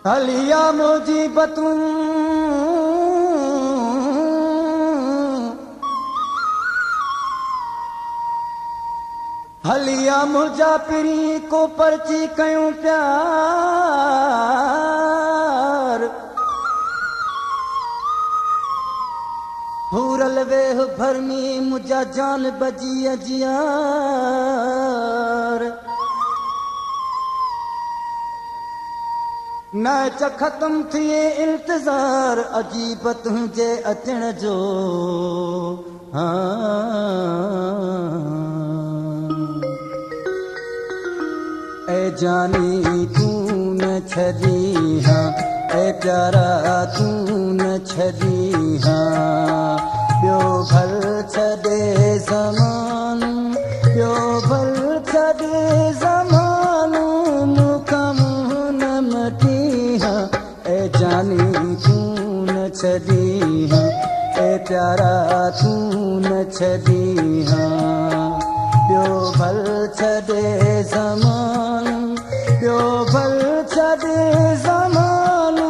हलिया मुजीबतूं हलिया मुजाफिरी को पर्ची कयूं प्यार पूरल वेह भरमी मुझा जान बजी अजियार मैच खत्म थिए इंतजार अजीब तुंहिंजे अचण जो ए जानी तूं न छॾी ए प्यारा तूं न छॾी ॿियो भल छॾे ज़मानो ॿियो भल छॾे ज़मानो मूंखां मुंहुं न मटी ए जानी तूं न छॾी ए प्यारा तूं न छॾी ॿियो भल छॾे ज़मानो ॿियो भल छॾे ज़मानो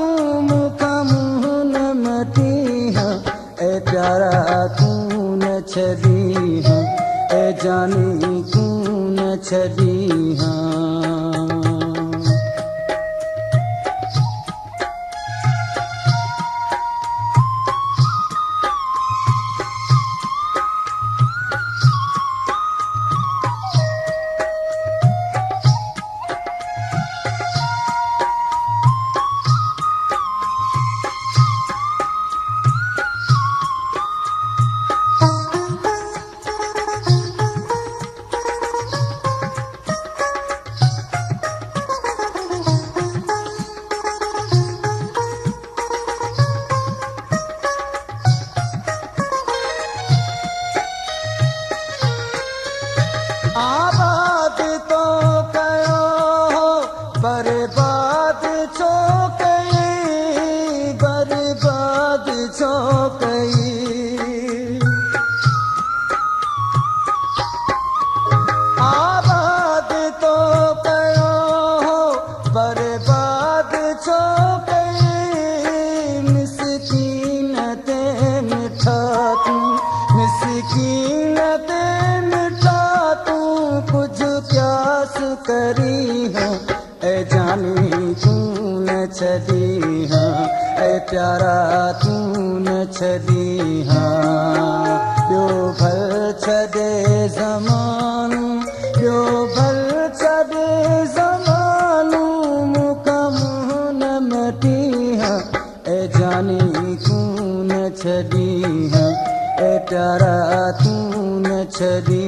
मूंखां मुंहुं न मटी ए प्यारा तूं न छॾी ए जानी तूं न छॾी आबाद तो कयो बर्बाद छो कई बर्बाद छो कई आबाद तो कयो बर्बाद छो कई मिसकीन ते मिठा तूं मिसकीन ते प्यास करी ए जानी तूं न छॾी ए प्यारा तूं न छॾी ॿियो भल छॾे ज़मानो ॿियो भल छॾे ज़मानो मूंखां मुंहुं न मटी ए जानी तूं न छॾी ए प्यारा तूं न छॾी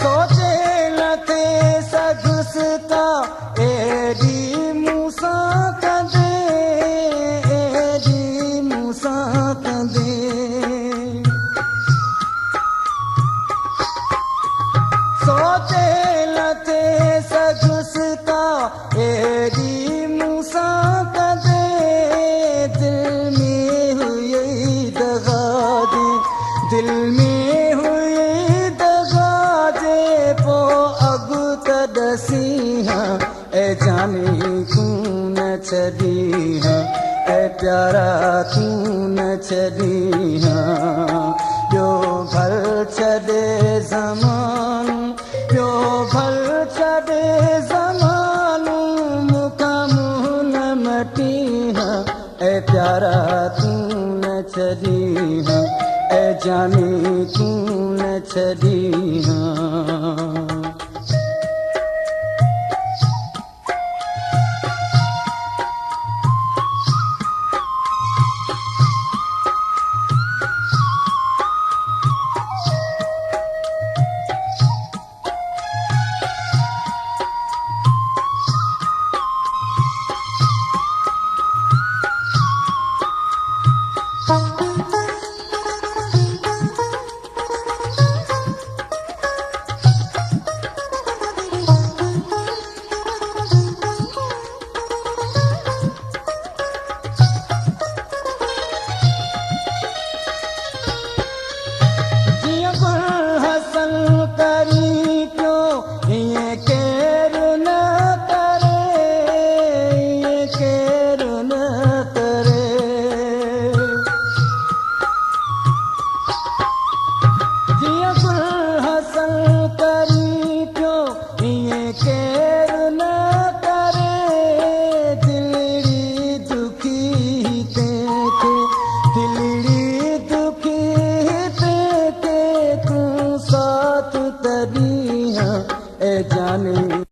सोचे न थे सगुसता एडी मूसा कंदे एडी मूसा कंदे सोचे न थे सगुसता एडी मूसा कंदे दिल में हुई दगा दे दिल में हुई दसी ए जानी तूं न छॾी ए प्यारा तूं न छॾी ॿियो भल छॾे ज़मानो ॿियो भल छॾे ज़मानो मूंखां मुंहुं न मटी ए प्यारा तूं न छॾी ए जानी तूं न छॾी